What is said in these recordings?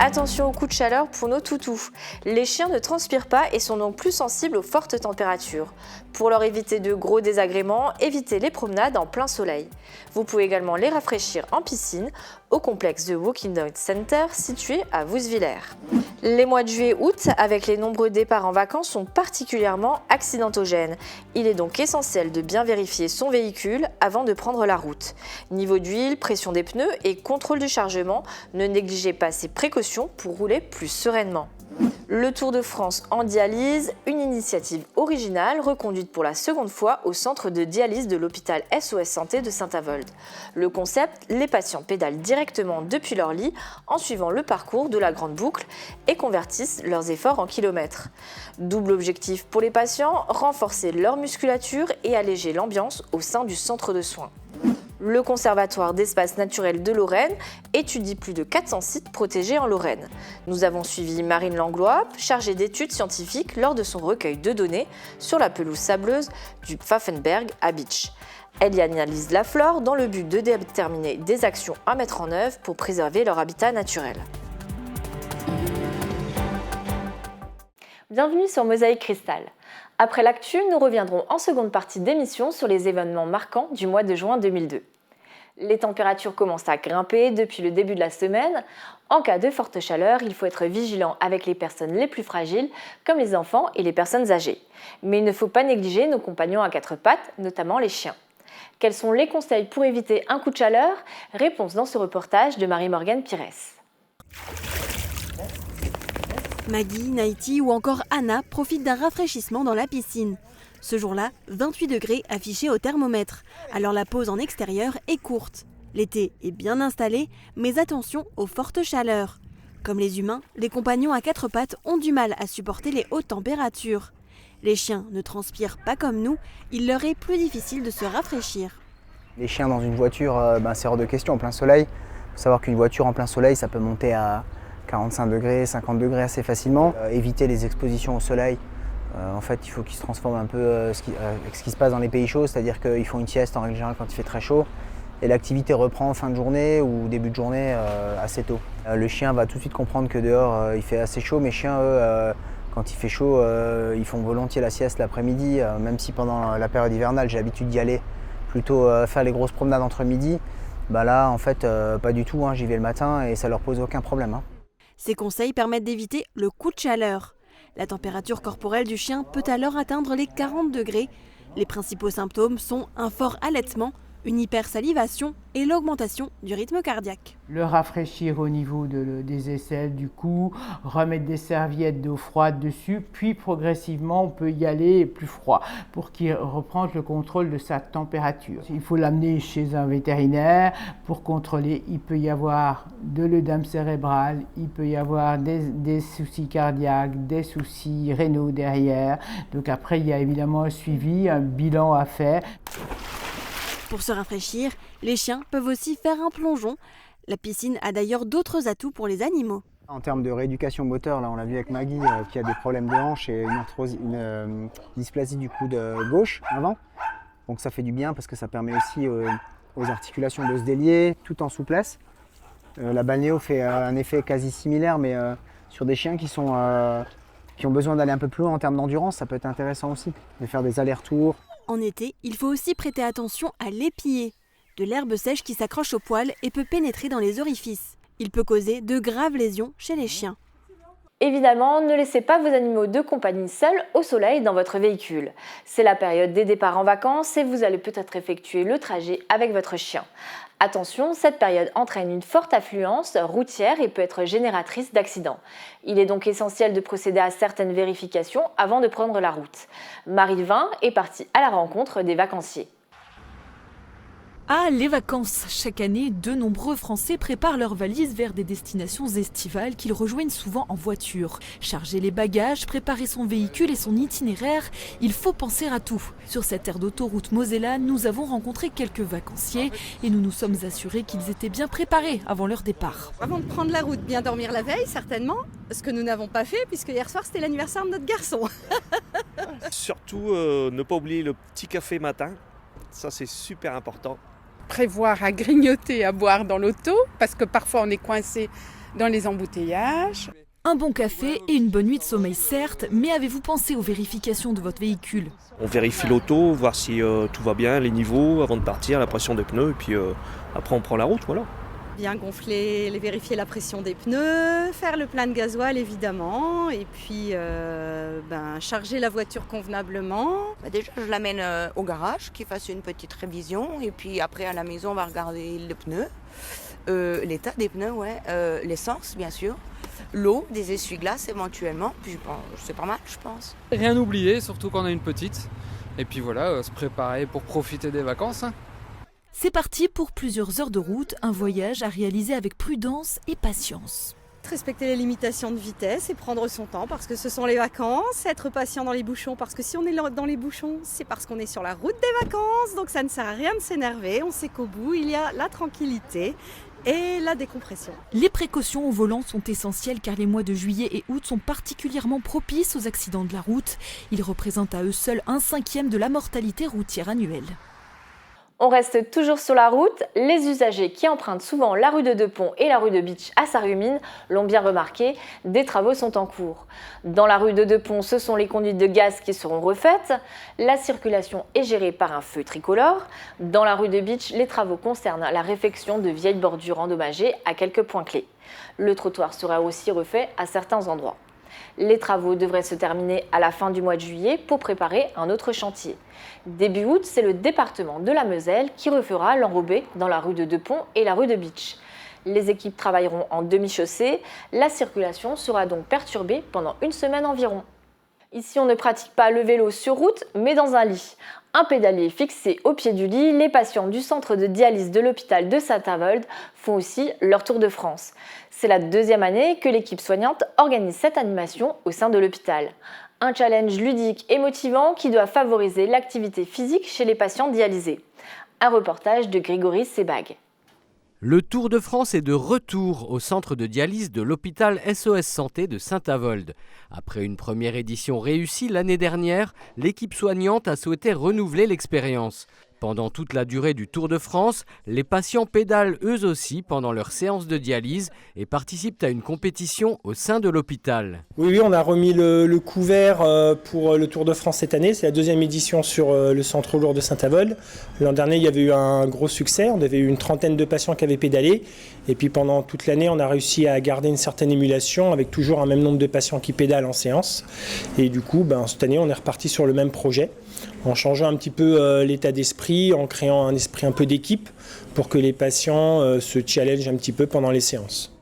Attention aux coups de chaleur pour nos toutous. Les chiens ne transpirent pas et sont donc plus sensibles aux fortes températures. Pour leur éviter de gros désagréments, évitez les promenades en plein soleil. Vous pouvez également les rafraîchir en piscine au complexe de Walking Dog Center situé à Woeswiller. Les mois de juillet-août, avec les nombreux départs en vacances, sont particulièrement accidentogènes. Il est donc essentiel de bien vérifier son véhicule avant de prendre la route. Niveau d'huile, pression des pneus et contrôle du chargement, ne négligez pas ces précautions pour rouler plus sereinement. Le Tour de France en dialyse, une initiative originale reconduite pour la seconde fois au centre de dialyse de l'hôpital SOS Santé de Saint-Avold. Le concept, les patients pédalent directement depuis leur lit en suivant le parcours de la grande boucle et convertissent leurs efforts en kilomètres. Double objectif pour les patients, renforcer leur musculature et alléger l'ambiance au sein du centre de soins. Le Conservatoire d'espaces naturels de Lorraine étudie plus de 400 sites protégés en Lorraine. Nous avons suivi Marine Langlois, chargée d'études scientifiques lors de son recueil de données sur la pelouse sableuse du Pfaffenberg à Bitche. Elle y analyse la flore dans le but de déterminer des actions à mettre en œuvre pour préserver leur habitat naturel. Bienvenue sur Mosaïque Cristal. Après l'actu, nous reviendrons en seconde partie d'émission sur les événements marquants du mois de juin 2002. Les températures commencent à grimper depuis le début de la semaine. En cas de forte chaleur, il faut être vigilant avec les personnes les plus fragiles, comme les enfants et les personnes âgées. Mais il ne faut pas négliger nos compagnons à quatre pattes, notamment les chiens. Quels sont les conseils pour éviter un coup de chaleur? Réponse dans ce reportage de Marie-Morgane Pires. Maggie, Naïti ou encore Anna profitent d'un rafraîchissement dans la piscine. Ce jour-là, 28 degrés affichés au thermomètre, alors la pause en extérieur est courte. L'été est bien installé, mais attention aux fortes chaleurs. Comme les humains, les compagnons à quatre pattes ont du mal à supporter les hautes températures. Les chiens ne transpirent pas comme nous, il leur est plus difficile de se rafraîchir. Les chiens dans une voiture, c'est hors de question en plein soleil. Il faut savoir qu'une voiture en plein soleil, ça peut monter à 45 degrés, 50 degrés assez facilement. Éviter les expositions au soleil. En fait, il faut qu'ils se transforment un peu ce qui se passe dans les pays chauds, c'est-à-dire qu'ils font une sieste en règle générale quand il fait très chaud. Et l'activité reprend en fin de journée ou début de journée assez tôt. Le chien va tout de suite comprendre que dehors il fait assez chaud. Mes chiens, eux, quand il fait chaud, ils font volontiers la sieste l'après-midi. Même si pendant la période hivernale, j'ai l'habitude d'y aller, plutôt faire les grosses promenades entre midi. Là, en fait, pas du tout. J'y vais le matin et ça leur pose aucun problème. Ces conseils permettent d'éviter le coup de chaleur. La température corporelle du chien peut alors atteindre les 40 degrés. Les principaux symptômes sont un fort allaitement, une hypersalivation et l'augmentation du rythme cardiaque. Le rafraîchir au niveau des aisselles, du cou, remettre des serviettes d'eau froide dessus, puis progressivement on peut y aller plus froid pour qu'il reprenne le contrôle de sa température. Il faut l'amener chez un vétérinaire pour contrôler. Il peut y avoir de l'œdème cérébral, il peut y avoir des soucis cardiaques, des soucis rénaux derrière. Donc après il y a évidemment un suivi, un bilan à faire. Pour se rafraîchir, les chiens peuvent aussi faire un plongeon. La piscine a d'ailleurs d'autres atouts pour les animaux. En termes de rééducation moteur, là, on l'a vu avec Maggie qui a des problèmes de hanche et une dysplasie du coude gauche avant. Donc ça fait du bien parce que ça permet aussi aux articulations de se délier tout en souplesse. La balnéo fait un effet quasi similaire, mais sur des chiens qui ont besoin d'aller un peu plus loin en termes d'endurance, ça peut être intéressant aussi de faire des allers-retours. En été, il faut aussi prêter attention à l'épier, de l'herbe sèche qui s'accroche au poil et peut pénétrer dans les orifices. Il peut causer de graves lésions chez les chiens. Évidemment, ne laissez pas vos animaux de compagnie seuls au soleil dans votre véhicule. C'est la période des départs en vacances et vous allez peut-être effectuer le trajet avec votre chien. Attention, cette période entraîne une forte affluence routière et peut être génératrice d'accidents. Il est donc essentiel de procéder à certaines vérifications avant de prendre la route. Marie Vin est partie à la rencontre des vacanciers. Ah, les vacances! Chaque année, de nombreux Français préparent leurs valises vers des destinations estivales qu'ils rejoignent souvent en voiture. Charger les bagages, préparer son véhicule et son itinéraire, il faut penser à tout. Sur cette aire d'autoroute Mosella, nous avons rencontré quelques vacanciers et nous nous sommes assurés qu'ils étaient bien préparés avant leur départ. Avant de prendre la route, bien dormir la veille, certainement, ce que nous n'avons pas fait puisque hier soir c'était l'anniversaire de notre garçon. Surtout, ne pas oublier le petit café matin, ça c'est super important. prévoir à grignoter, à boire dans l'auto, parce que parfois on est coincé dans les embouteillages. Un bon café et une bonne nuit de sommeil certes, mais avez-vous pensé aux vérifications de votre véhicule? On vérifie l'auto, voir si tout va bien, les niveaux, avant de partir, la pression des pneus, et puis après on prend la route, voilà. Bien gonfler, vérifier la pression des pneus, faire le plein de gasoil évidemment, et puis charger la voiture convenablement. Déjà, je l'amène au garage, qu'il fasse une petite révision, et puis après à la maison, on va regarder le pneu, l'état des pneus, l'essence bien sûr, l'eau, des essuie-glaces éventuellement, puis c'est pas mal je pense. Rien oublier, surtout quand on a une petite, et puis voilà, se préparer pour profiter des vacances. C'est parti pour plusieurs heures de route, un voyage à réaliser avec prudence et patience. Respecter les limitations de vitesse et prendre son temps parce que ce sont les vacances, être patient dans les bouchons parce que si on est dans les bouchons, c'est parce qu'on est sur la route des vacances, donc ça ne sert à rien de s'énerver, on sait qu'au bout il y a la tranquillité et la décompression. Les précautions au volant sont essentielles car les mois de juillet et août sont particulièrement propices aux accidents de la route. Ils représentent à eux seuls 1/5 de la mortalité routière annuelle. On reste toujours sur la route. Les usagers qui empruntent souvent la rue de Deux-Ponts et la rue de Bitche à Sarreguemines l'ont bien remarqué, des travaux sont en cours. Dans la rue de Deux-Ponts, ce sont les conduites de gaz qui seront refaites. La circulation est gérée par un feu tricolore. Dans la rue de Bitche, les travaux concernent la réfection de vieilles bordures endommagées à quelques points clés. Le trottoir sera aussi refait à certains endroits. Les travaux devraient se terminer à la fin du mois de juillet pour préparer un autre chantier. Début août, c'est le département de la Moselle qui refera l'enrobé dans la rue de Deux-Ponts et la rue de Bitche. Les équipes travailleront en demi-chaussée. La circulation sera donc perturbée pendant une semaine environ. Ici, on ne pratique pas le vélo sur route, mais dans un lit. Un pédalier fixé au pied du lit, les patients du centre de dialyse de l'hôpital de Saint-Avold font aussi leur tour de France. C'est la deuxième année que l'équipe soignante organise cette animation au sein de l'hôpital. Un challenge ludique et motivant qui doit favoriser l'activité physique chez les patients dialysés. Un reportage de Grégory Sebag. Le Tour de France est de retour au centre de dialyse de l'hôpital SOS Santé de Saint-Avold. Après une première édition réussie l'année dernière, l'équipe soignante a souhaité renouveler l'expérience. Pendant toute la durée du Tour de France, les patients pédalent eux aussi pendant leur séance de dialyse et participent à une compétition au sein de l'hôpital. Oui, on a remis le couvert pour le Tour de France cette année. C'est la deuxième édition sur le centre lourd de Saint-Avold. L'an dernier, il y avait eu un gros succès. On avait eu une trentaine de patients qui avaient pédalé. Et puis pendant toute l'année, on a réussi à garder une certaine émulation avec toujours un même nombre de patients qui pédalent en séance. Et du coup, cette année, on est reparti sur le même projet, en changeant un petit peu l'état d'esprit, en créant un esprit un peu d'équipe pour que les patients se challengent un petit peu pendant les séances.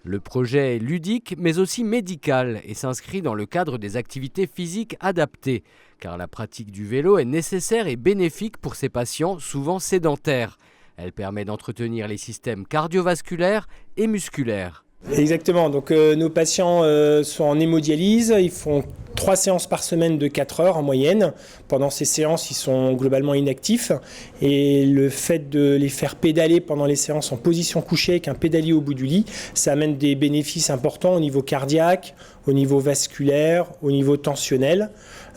Le projet est ludique mais aussi médical et s'inscrit dans le cadre des activités physiques adaptées, car la pratique du vélo est nécessaire et bénéfique pour ces patients souvent sédentaires. Elle permet d'entretenir les systèmes cardiovasculaires et musculaires. Exactement, donc nos patients sont en hémodialyse, ils font 3 séances par semaine de 4 heures en moyenne. Pendant ces séances, ils sont globalement inactifs et le fait de les faire pédaler pendant les séances en position couchée avec un pédalier au bout du lit, ça amène des bénéfices importants au niveau cardiaque, au niveau vasculaire, au niveau tensionnel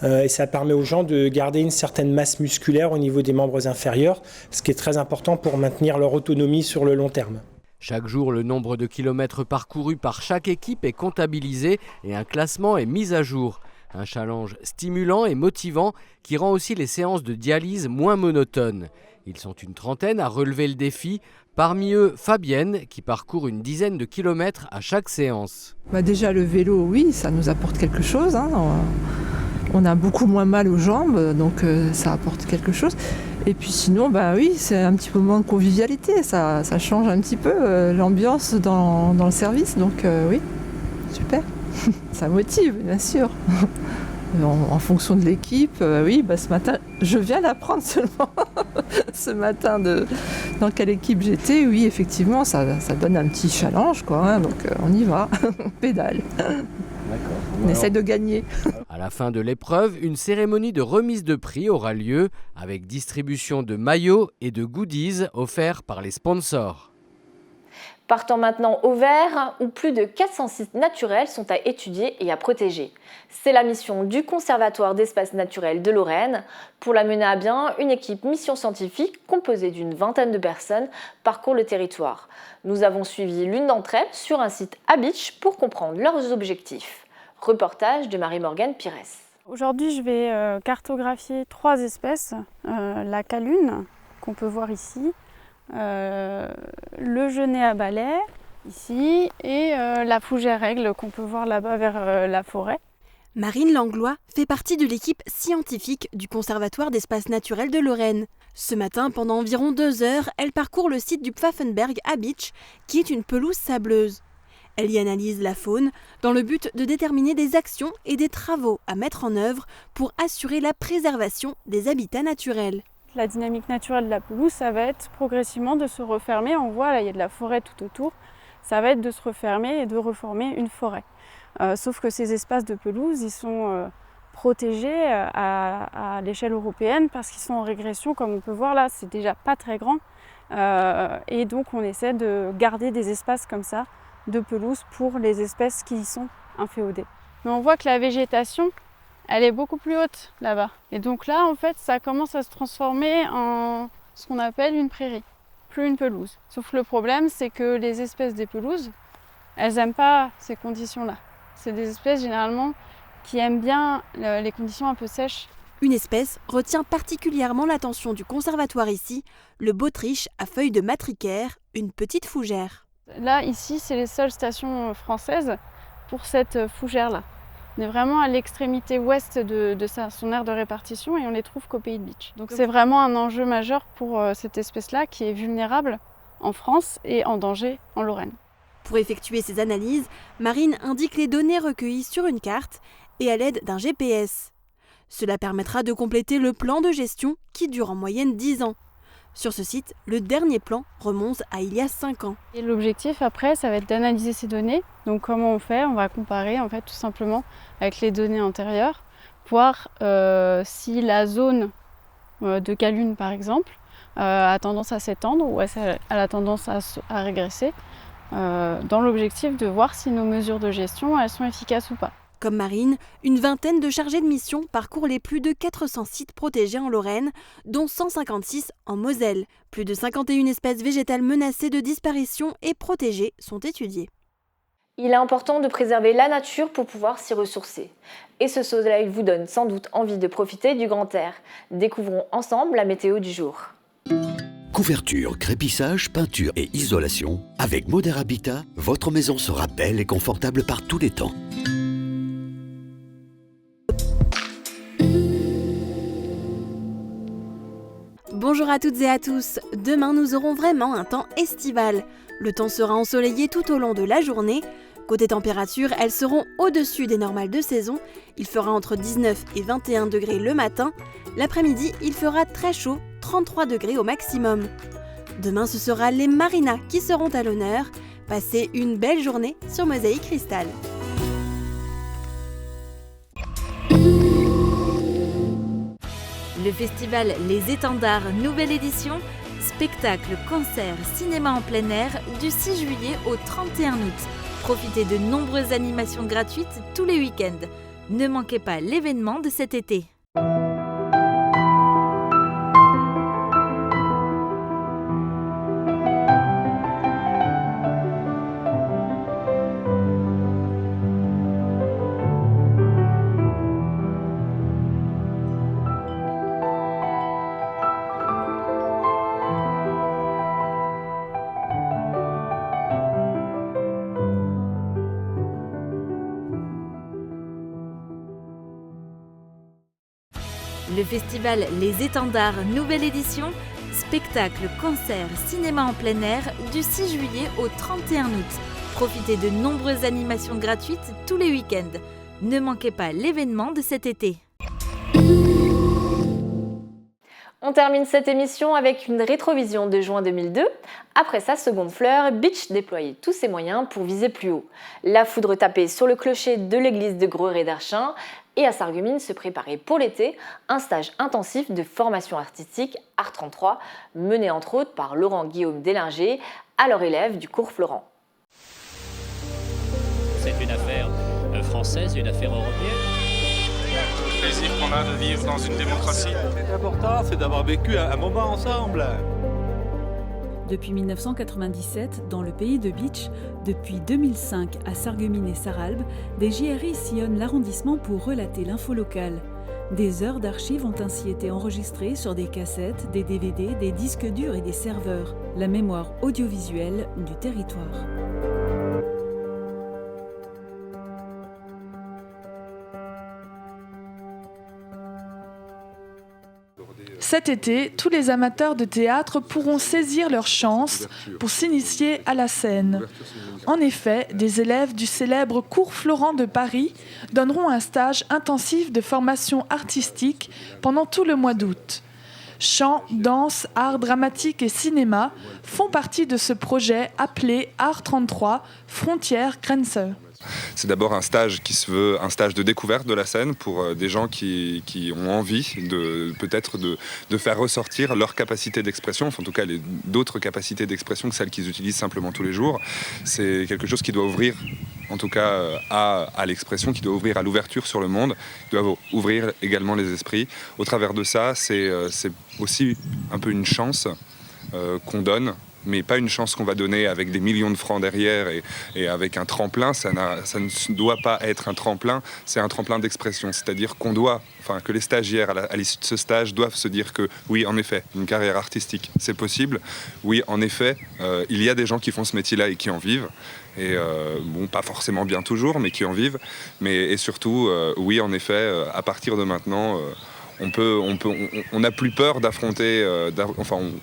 et ça permet aux gens de garder une certaine masse musculaire au niveau des membres inférieurs, ce qui est très important pour maintenir leur autonomie sur le long terme. Chaque jour, le nombre de kilomètres parcourus par chaque équipe est comptabilisé et un classement est mis à jour. Un challenge stimulant et motivant qui rend aussi les séances de dialyse moins monotones. Ils sont une trentaine à relever le défi, parmi eux Fabienne qui parcourt une dizaine de kilomètres à chaque séance. Déjà le vélo, oui, ça nous apporte quelque chose. On a beaucoup moins mal aux jambes, donc ça apporte quelque chose. Et puis sinon, oui, c'est un petit moment de convivialité, ça change un petit peu l'ambiance dans le service, donc oui, super. Ça motive, bien sûr. En fonction de l'équipe, oui, ce matin, je viens d'apprendre seulement ce matin dans quelle équipe j'étais. Oui, effectivement, ça donne un petit challenge, quoi, donc on y va, on pédale. On essaie de gagner. À la fin de l'épreuve, une cérémonie de remise de prix aura lieu avec distribution de maillots et de goodies offerts par les sponsors. Partons maintenant au vert, où plus de 400 sites naturels sont à étudier et à protéger. C'est la mission du Conservatoire d'espaces naturels de Lorraine. Pour la mener à bien, une équipe mission scientifique composée d'une vingtaine de personnes parcourt le territoire. Nous avons suivi l'une d'entre elles sur un site à Bitche pour comprendre leurs objectifs. Reportage de Marie-Morgane Pires. Aujourd'hui, je vais cartographier 3 espèces. La calune, qu'on peut voir ici, le genêt à balai, ici, et la fougère aigle, qu'on peut voir là-bas vers la forêt. Marine Langlois fait partie de l'équipe scientifique du Conservatoire d'espaces naturels de Lorraine. Ce matin, pendant environ 2 heures, elle parcourt le site du Pfaffenberg à Bitche, qui est une pelouse sableuse. Elle y analyse la faune dans le but de déterminer des actions et des travaux à mettre en œuvre pour assurer la préservation des habitats naturels. La dynamique naturelle de la pelouse, ça va être progressivement de se refermer. On voit là, il y a de la forêt tout autour. Ça va être de se refermer et de reformer une forêt. Sauf que ces espaces de pelouse, ils sont protégés à l'échelle européenne parce qu'ils sont en régression, comme on peut voir là, c'est déjà pas très grand. Et donc on essaie de garder des espaces comme ça de pelouse pour les espèces qui y sont inféodées. Mais on voit que la végétation, elle est beaucoup plus haute là-bas. Et donc là, en fait, ça commence à se transformer en ce qu'on appelle une prairie, plus une pelouse. Sauf que le problème, c'est que les espèces des pelouses, elles n'aiment pas ces conditions-là. C'est des espèces généralement qui aiment bien les conditions un peu sèches. Une espèce retient particulièrement l'attention du conservatoire ici, le botryche à feuilles de matricaire, une petite fougère. Là, ici, c'est les seules stations françaises pour cette fougère-là. On est vraiment à l'extrémité ouest de son aire de répartition et on les trouve qu'au pays de Bitche. Donc c'est vraiment un enjeu majeur pour cette espèce-là qui est vulnérable en France et en danger en Lorraine. Pour effectuer ces analyses, Marine indique les données recueillies sur une carte et à l'aide d'un GPS. Cela permettra de compléter le plan de gestion qui dure en moyenne 10 ans. Sur ce site, le dernier plan remonte à il y a 5 ans. Et l'objectif après, ça va être d'analyser ces données. Donc comment on fait? On va comparer en fait tout simplement avec les données antérieures, voir si la zone de calune par exemple a tendance à s'étendre ou elle a tendance à régresser, dans l'objectif de voir si nos mesures de gestion elles sont efficaces ou pas. Comme Marine, une vingtaine de chargés de mission parcourent les plus de 400 sites protégés en Lorraine, dont 156 en Moselle. Plus de 51 espèces végétales menacées de disparition et protégées sont étudiées. Il est important de préserver la nature pour pouvoir s'y ressourcer. Et ce soleil vous donne sans doute envie de profiter du grand air. Découvrons ensemble la météo du jour. Couverture, crépissage, peinture et isolation. Avec Moder Habitat, votre maison sera belle et confortable par tous les temps. Bonjour à toutes et à tous. Demain, nous aurons vraiment un temps estival. Le temps sera ensoleillé tout au long de la journée. Côté température, elles seront au-dessus des normales de saison. Il fera entre 19 et 21 degrés le matin. L'après-midi, il fera très chaud, 33 degrés au maximum. Demain, ce sera les marinas qui seront à l'honneur. Passez une belle journée sur Mosaïque Cristal. Le festival Les Étendards, nouvelle édition, spectacle, concert, cinéma en plein air du 6 juillet au 31 août. Profitez de nombreuses animations gratuites tous les week-ends. Ne manquez pas l'événement de cet été. Le festival Les Étendards, nouvelle édition, spectacle, concert, cinéma en plein air du 6 juillet au 31 août. Profitez de nombreuses animations gratuites tous les week-ends. Ne manquez pas l'événement de cet été. On termine cette émission avec une rétrovision de juin 2002. Après sa seconde fleur, Bitche déployait tous ses moyens pour viser plus haut. La foudre tapée sur le clocher de l'église de Greux-Ré-d'Archin et à Sarreguemines se préparait pour l'été un stage intensif de formation artistique Art 33, mené entre autres par Laurent-Guillaume Deslinger, alors élève du cours Florent. C'est une affaire française, une affaire européenne. Le plaisir qu'on a de vivre dans une démocratie. L'important, c'est d'avoir vécu un moment ensemble. Depuis 1997, dans le pays de Bitche, depuis 2005 à Sarreguemines et Sarralbe, des JRI sillonnent l'arrondissement pour relater l'info locale. Des heures d'archives ont ainsi été enregistrées sur des cassettes, des DVD, des disques durs et des serveurs. La mémoire audiovisuelle du territoire. Cet été, tous les amateurs de théâtre pourront saisir leur chance pour s'initier à la scène. En effet, des élèves du célèbre cours Florent de Paris donneront un stage intensif de formation artistique pendant tout le mois d'août. Chant, danse, art dramatique et cinéma font partie de ce projet appelé Art 33, Frontières Grenze. C'est d'abord un stage qui se veut un stage de découverte de la scène pour des gens qui ont envie peut-être de faire ressortir leur capacité d'expression, enfin, en tout cas d'autres capacités d'expression que celles qu'ils utilisent simplement tous les jours. C'est quelque chose qui doit ouvrir en tout cas à l'expression, qui doit ouvrir à l'ouverture sur le monde, qui doit ouvrir également les esprits. Au travers de ça, c'est aussi un peu une chance qu'on donne, mais pas une chance qu'on va donner avec des millions de francs derrière et avec un tremplin. Ça ne doit pas être un tremplin, c'est un tremplin d'expression. C'est-à-dire que les stagiaires à l'issue de ce stage doivent se dire que oui, en effet, une carrière artistique, c'est possible. Oui, en effet, il y a des gens qui font ce métier-là et qui en vivent. Et pas forcément bien toujours, mais qui en vivent. Et surtout, oui, en effet, à partir de maintenant, on n'a plus peur d'affronter,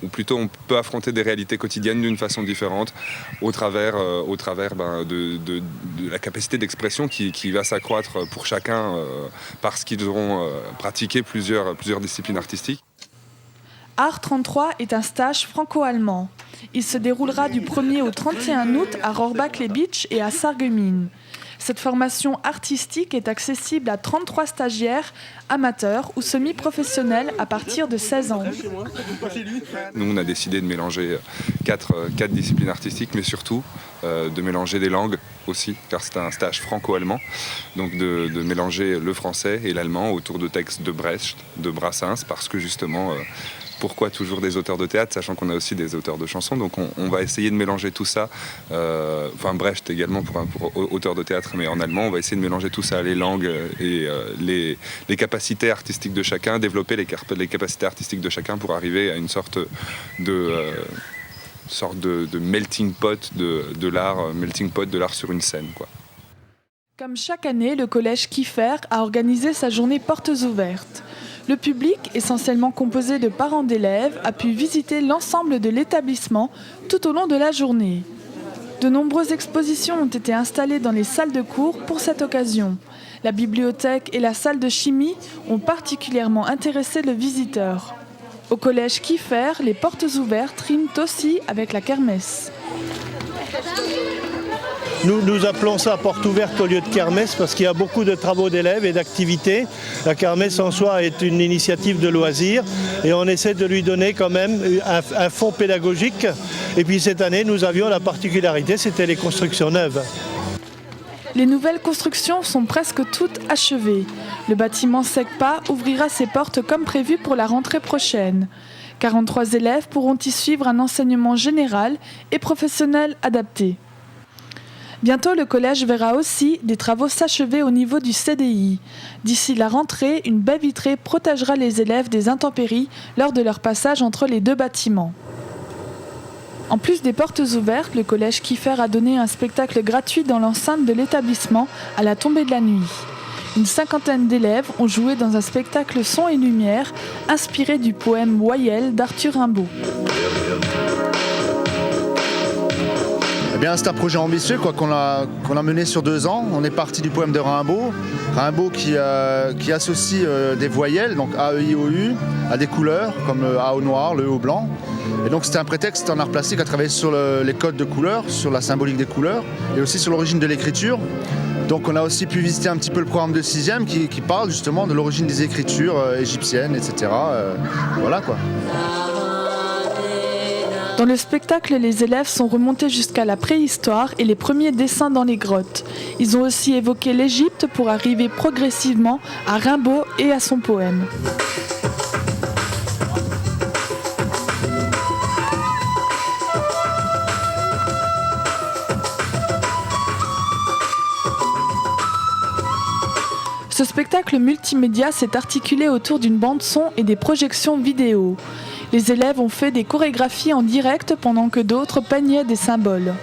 ou plutôt on peut affronter des réalités quotidiennes d'une façon différente au travers de la capacité d'expression qui va s'accroître pour chacun parce qu'ils auront pratiqué plusieurs disciplines artistiques. Art 33 est un stage franco-allemand. Il se déroulera du 1er au 31 août à Rohrbach-les-Bitches et à Sarreguemines. Cette formation artistique est accessible à 33 stagiaires, amateurs ou semi-professionnels à partir de 16 ans. Nous, on a décidé de mélanger quatre disciplines artistiques, mais surtout de mélanger des langues aussi, car c'est un stage franco-allemand. Donc de mélanger le français et l'allemand autour de textes de Brecht, de Brassens, parce que justement... Pourquoi toujours des auteurs de théâtre, sachant qu'on a aussi des auteurs de chansons. Donc on va essayer de mélanger tout ça. Brecht également pour auteur de théâtre, mais en allemand. On va essayer de mélanger tout ça, les langues et les capacités artistiques de chacun, développer les capacités artistiques de chacun pour arriver à une sorte de melting pot de l'art sur une scène, quoi. Comme chaque année, le collège Kiefer a organisé sa journée portes ouvertes. Le public, essentiellement composé de parents d'élèves, a pu visiter l'ensemble de l'établissement tout au long de la journée. De nombreuses expositions ont été installées dans les salles de cours pour cette occasion. La bibliothèque et la salle de chimie ont particulièrement intéressé le visiteur. Au collège Kiefer, les portes ouvertes riment aussi avec la kermesse. Nous appelons ça porte ouverte au lieu de kermesse parce qu'il y a beaucoup de travaux d'élèves et d'activités. La kermesse en soi est une initiative de loisirs et on essaie de lui donner quand même un fond pédagogique. Et puis cette année, nous avions la particularité, c'était les constructions neuves. Les nouvelles constructions sont presque toutes achevées. Le bâtiment SECPA ouvrira ses portes comme prévu pour la rentrée prochaine. 43 élèves pourront y suivre un enseignement général et professionnel adapté. Bientôt, le collège verra aussi des travaux s'achever au niveau du CDI. D'ici la rentrée, une baie vitrée protégera les élèves des intempéries lors de leur passage entre les deux bâtiments. En plus des portes ouvertes, le collège Kiefer a donné un spectacle gratuit dans l'enceinte de l'établissement à la tombée de la nuit. Une 50aine d'élèves ont joué dans un spectacle son et lumière inspiré du poème Voyelle d'Arthur Rimbaud. Eh bien, c'est un projet ambitieux qu'on a mené sur 2 ans. On est parti du poème de Rimbaud. Rimbaud qui associe des voyelles, donc A, E, I, O, U, à des couleurs, comme le A au noir, le E au blanc. Et donc c'était un prétexte en art plastique à travailler sur les codes de couleurs, sur la symbolique des couleurs, et aussi sur l'origine de l'écriture. Donc on a aussi pu visiter un petit peu le programme de 6e qui parle justement de l'origine des écritures égyptiennes, etc. Voilà quoi. Dans le spectacle, les élèves sont remontés jusqu'à la préhistoire et les premiers dessins dans les grottes. Ils ont aussi évoqué l'Égypte pour arriver progressivement à Rimbaud et à son poème. Ce spectacle multimédia s'est articulé autour d'une bande-son et des projections vidéo. Les élèves ont fait des chorégraphies en direct pendant que d'autres peignaient des symboles.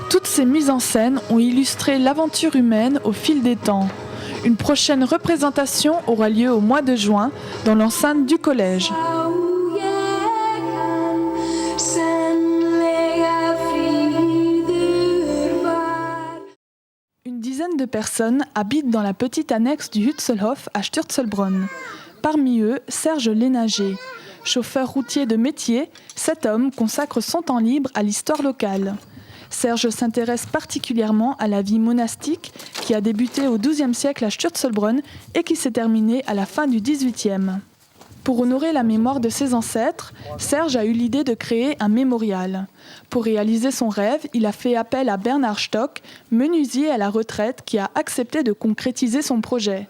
Toutes ces mises en scène ont illustré l'aventure humaine au fil des temps. Une prochaine représentation aura lieu au mois de juin dans l'enceinte du collège. Une dizaine de personnes habitent dans la petite annexe du Hutselhof à Sturzelbronn. Parmi eux, Serge Lénager. Chauffeur routier de métier, cet homme consacre son temps libre à l'histoire locale. Serge s'intéresse particulièrement à la vie monastique qui a débuté au XIIe siècle à Sturzelbronn et qui s'est terminée à la fin du XVIIIe. Pour honorer la mémoire de ses ancêtres, Serge a eu l'idée de créer un mémorial. Pour réaliser son rêve, il a fait appel à Bernard Stock, menuisier à la retraite, qui a accepté de concrétiser son projet.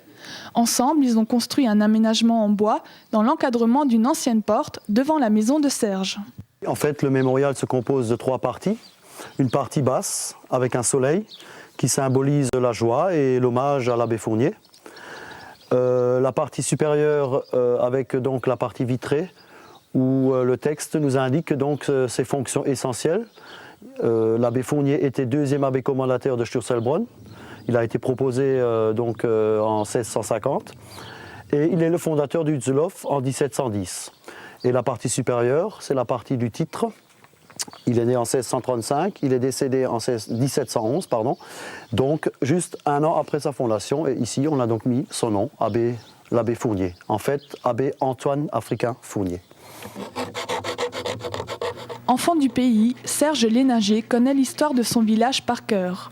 Ensemble, ils ont construit un aménagement en bois dans l'encadrement d'une ancienne porte devant la maison de Serge. En fait, le mémorial se compose de 3 parties. Une partie basse avec un soleil qui symbolise la joie et l'hommage à l'abbé Fournier. La partie supérieure avec donc la partie vitrée où le texte nous indique donc ses fonctions essentielles. L'abbé Fournier était 2e abbé commendataire de Sturzelbronn. Il a été proposé donc en 1650 et il est le fondateur du Hutselhof en 1710. Et la partie supérieure, c'est la partie du titre. Il est né en 1635, il est décédé en 1711, donc juste un an après sa fondation. Et ici, on a donc mis son nom, l'abbé Fournier. En fait, abbé Antoine Africain Fournier. Enfant du pays, Serge Lénager connaît l'histoire de son village par cœur.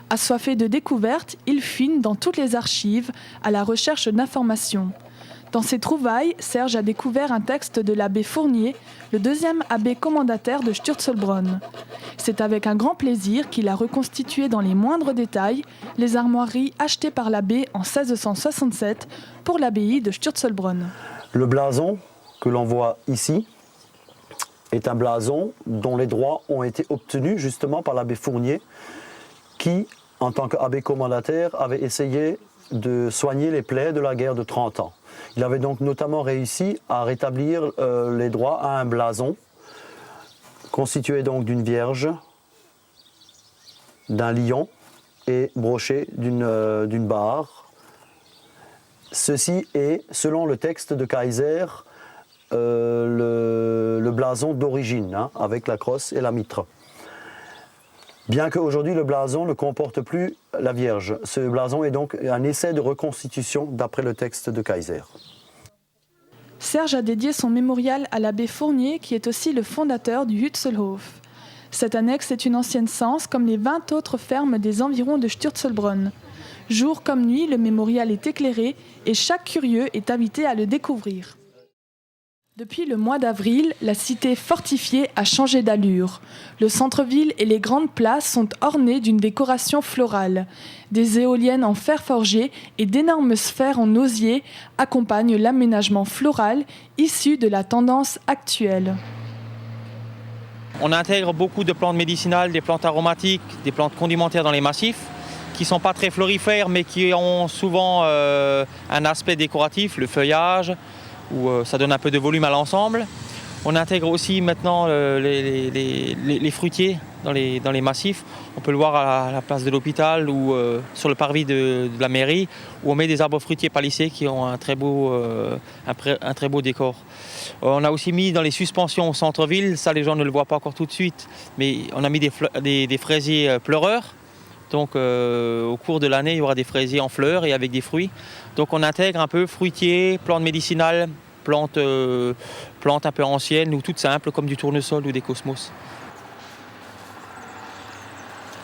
Assoiffé de découvertes, il fouine dans toutes les archives à la recherche d'informations. Dans ses trouvailles, Serge a découvert un texte de l'abbé Fournier, le 2e abbé commendataire de Sturzelbronn. C'est avec un grand plaisir qu'il a reconstitué dans les moindres détails les armoiries achetées par l'abbé en 1667 pour l'abbaye de Sturzelbronn. Le blason que l'on voit ici est un blason dont les droits ont été obtenus justement par l'abbé Fournier qui, en tant qu'abbé commendataire, avait essayé de soigner les plaies de la guerre de 30 ans. Il avait donc notamment réussi à rétablir les droits à un blason constitué donc d'une vierge, d'un lion et broché d'une barre. Ceci est, selon le texte de Kaiser, le blason d'origine, avec la crosse et la mitre. Bien qu'aujourd'hui le blason ne comporte plus la Vierge. Ce blason est donc un essai de reconstitution d'après le texte de Kaiser. Serge a dédié son mémorial à l'abbé Fournier qui est aussi le fondateur du Hutselhof. Cette annexe est une ancienne cense comme les 20 autres fermes des environs de Sturzelbronn. Jour comme nuit, le mémorial est éclairé et chaque curieux est invité à le découvrir. Depuis le mois d'avril, la cité fortifiée a changé d'allure. Le centre-ville et les grandes places sont ornées d'une décoration florale. Des éoliennes en fer forgé et d'énormes sphères en osier accompagnent l'aménagement floral issu de la tendance actuelle. On intègre beaucoup de plantes médicinales, des plantes aromatiques, des plantes condimentaires dans les massifs qui ne sont pas très florifères mais qui ont souvent un aspect décoratif, le feuillage, où ça donne un peu de volume à l'ensemble. On intègre aussi maintenant les fruitiers dans les massifs. On peut le voir à la place de l'hôpital ou sur le parvis de la mairie où on met des arbres fruitiers palissés qui ont un très beau décor. On a aussi mis dans les suspensions au centre-ville, ça les gens ne le voient pas encore tout de suite, mais on a mis des fraisiers pleureurs. Donc au cours de l'année, il y aura des fraisiers en fleurs et avec des fruits. Donc on intègre un peu fruitiers, plantes médicinales, plantes un peu anciennes ou toutes simples comme du tournesol ou des cosmos.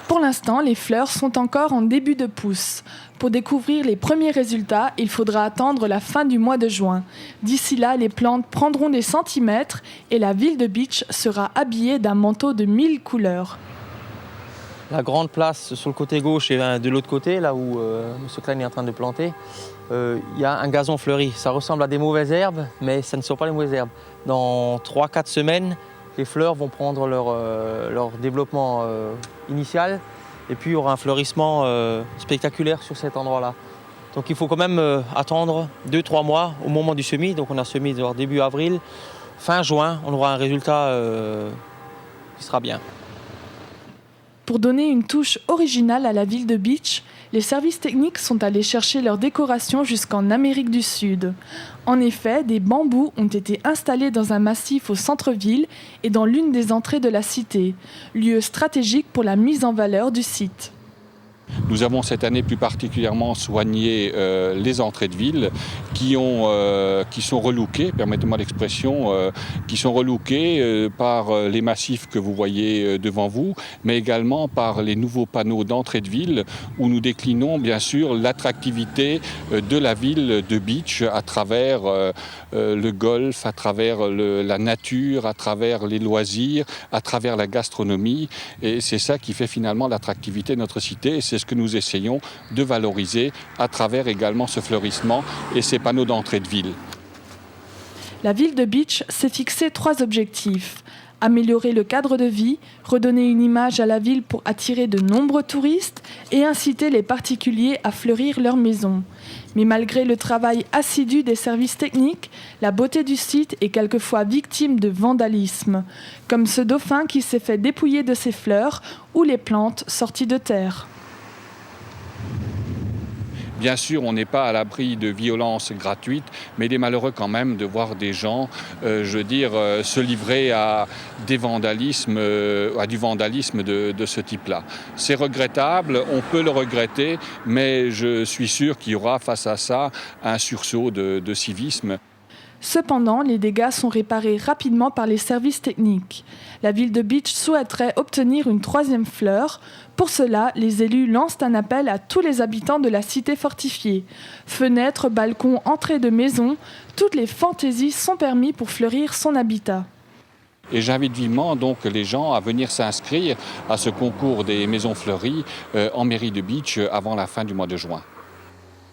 Pour l'instant, les fleurs sont encore en début de pousse. Pour découvrir les premiers résultats, il faudra attendre la fin du mois de juin. D'ici là, les plantes prendront des centimètres et la ville de Bitche sera habillée d'un manteau de 1000 couleurs. La grande place sur le côté gauche et de l'autre côté, là où M. Klein est en train de planter, il y a un gazon fleuri. Ça ressemble à des mauvaises herbes, mais ça ne sont pas les mauvaises herbes. Dans 3-4 semaines, les fleurs vont prendre leur développement initial et puis il y aura un fleurissement spectaculaire sur cet endroit-là. Donc il faut quand même attendre 2-3 mois au moment du semis. Donc on a semé début avril, fin juin, on aura un résultat qui sera bien. Pour donner une touche originale à la ville de Bitche, les services techniques sont allés chercher leur décoration jusqu'en Amérique du Sud. En effet, des bambous ont été installés dans un massif au centre-ville et dans l'une des entrées de la cité, lieu stratégique pour la mise en valeur du site. Nous avons cette année plus particulièrement soigné les entrées de ville qui sont relookées, permettez-moi l'expression, qui sont relookées par les massifs que vous voyez devant vous, mais également par les nouveaux panneaux d'entrée de ville où nous déclinons bien sûr l'attractivité de la ville de Bitche à travers le golf, à travers la nature, à travers les loisirs, à travers la gastronomie. Et c'est ça qui fait finalement l'attractivité de notre cité. Et c'est ce que nous essayons de valoriser à travers également ce fleurissement et ces panneaux d'entrée de ville. La ville de Bitche s'est fixé 3 objectifs. Améliorer le cadre de vie, redonner une image à la ville pour attirer de nombreux touristes et inciter les particuliers à fleurir leurs maisons. Mais malgré le travail assidu des services techniques, la beauté du site est quelquefois victime de vandalisme, comme ce dauphin qui s'est fait dépouiller de ses fleurs ou les plantes sorties de terre. Bien sûr, on n'est pas à l'abri de violences gratuites, mais il est malheureux quand même de voir des gens, se livrer à du vandalisme de ce type-là. C'est regrettable, on peut le regretter, mais je suis sûr qu'il y aura face à ça un sursaut de civisme. Cependant, les dégâts sont réparés rapidement par les services techniques. La ville de Bitche souhaiterait obtenir une 3e fleur. Pour cela, les élus lancent un appel à tous les habitants de la cité fortifiée. Fenêtres, balcons, entrées de maisons, toutes les fantaisies sont permises pour fleurir son habitat. Et j'invite vivement donc les gens à venir s'inscrire à ce concours des maisons fleuries en mairie de Bitche avant la fin du mois de juin.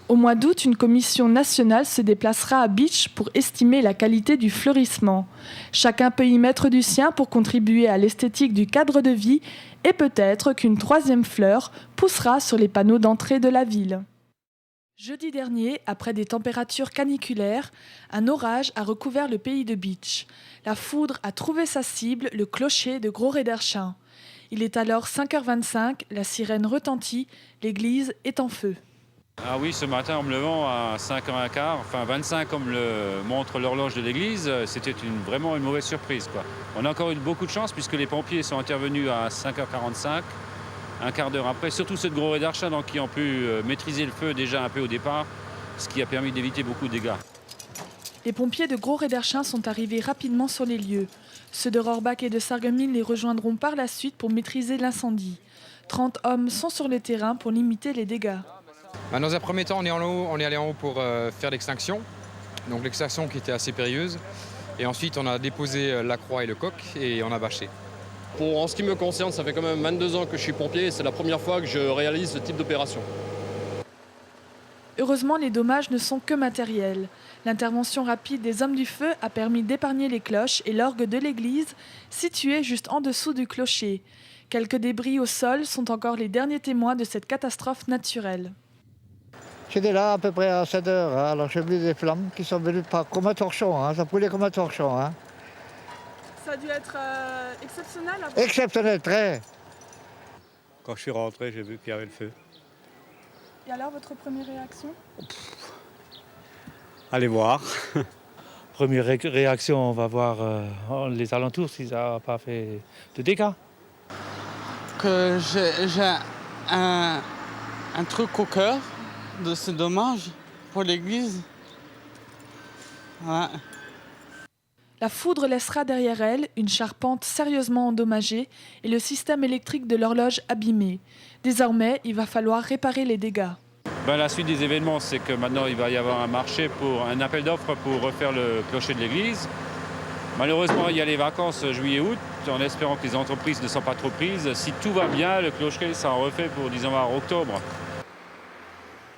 Au mois d'août, une commission nationale se déplacera à Bitche pour estimer la qualité du fleurissement. Chacun peut y mettre du sien pour contribuer à l'esthétique du cadre de vie et peut-être qu'une 3e fleur poussera sur les panneaux d'entrée de la ville. Jeudi dernier, après des températures caniculaires, un orage a recouvert le pays de Bitche. La foudre a trouvé sa cible, le clocher de Gros-Réderchin. Il est alors 5h25, la sirène retentit, l'église est en feu. Ah oui, ce matin en me levant à 5h15, enfin 25 comme le montre l'horloge de l'église, c'était vraiment une mauvaise surprise, quoi. On a encore eu beaucoup de chance puisque les pompiers sont intervenus à 5h45, un quart d'heure après, surtout ceux de Gros-Réderchin qui ont pu maîtriser le feu déjà un peu au départ, ce qui a permis d'éviter beaucoup de dégâts. Les pompiers de Gros-Réderchin sont arrivés rapidement sur les lieux. Ceux de Rohrbach et de Sarreguemines les rejoindront par la suite pour maîtriser l'incendie. 30 hommes sont sur le terrain pour limiter les dégâts. Dans un premier temps, on est allé en haut pour faire l'extinction, donc l'extinction qui était assez périlleuse. Et ensuite, on a déposé la croix et le coq et on a bâché. En ce qui me concerne, ça fait quand même 22 ans que je suis pompier et c'est la première fois que je réalise ce type d'opération. Heureusement, les dommages ne sont que matériels. L'intervention rapide des hommes du feu a permis d'épargner les cloches et l'orgue de l'église, située juste en dessous du clocher. Quelques débris au sol sont encore les derniers témoins de cette catastrophe naturelle. J'étais là à peu près à 7 heures, alors j'ai vu des flammes qui sont venues comme un torchon, ça brûlait comme un torchon. Ça a dû être exceptionnel Exceptionnel, très. Quand je suis rentré, j'ai vu qu'il y avait le feu. Et alors, votre première réaction? Allez voir. Première réaction, on va voir les alentours si ça n'a pas fait de dégâts. Que j'ai un truc au cœur de ce dommage pour l'église. Ouais. La foudre laissera derrière elle une charpente sérieusement endommagée et le système électrique de l'horloge abîmé. Désormais, il va falloir réparer les dégâts. La suite des événements, c'est que maintenant il va y avoir un appel d'offres pour refaire le clocher de l'église. Malheureusement, il y a les vacances juillet-août, en espérant que les entreprises ne sont pas trop prises. Si tout va bien, le clocher sera refait pour, disons, octobre.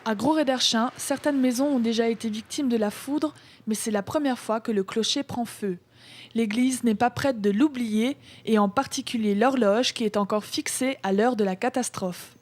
À Gros-Rederchin, certaines maisons ont déjà été victimes de la foudre, mais c'est la première fois que le clocher prend feu. L'église n'est pas prête de l'oublier, et en particulier l'horloge qui est encore fixée à l'heure de la catastrophe.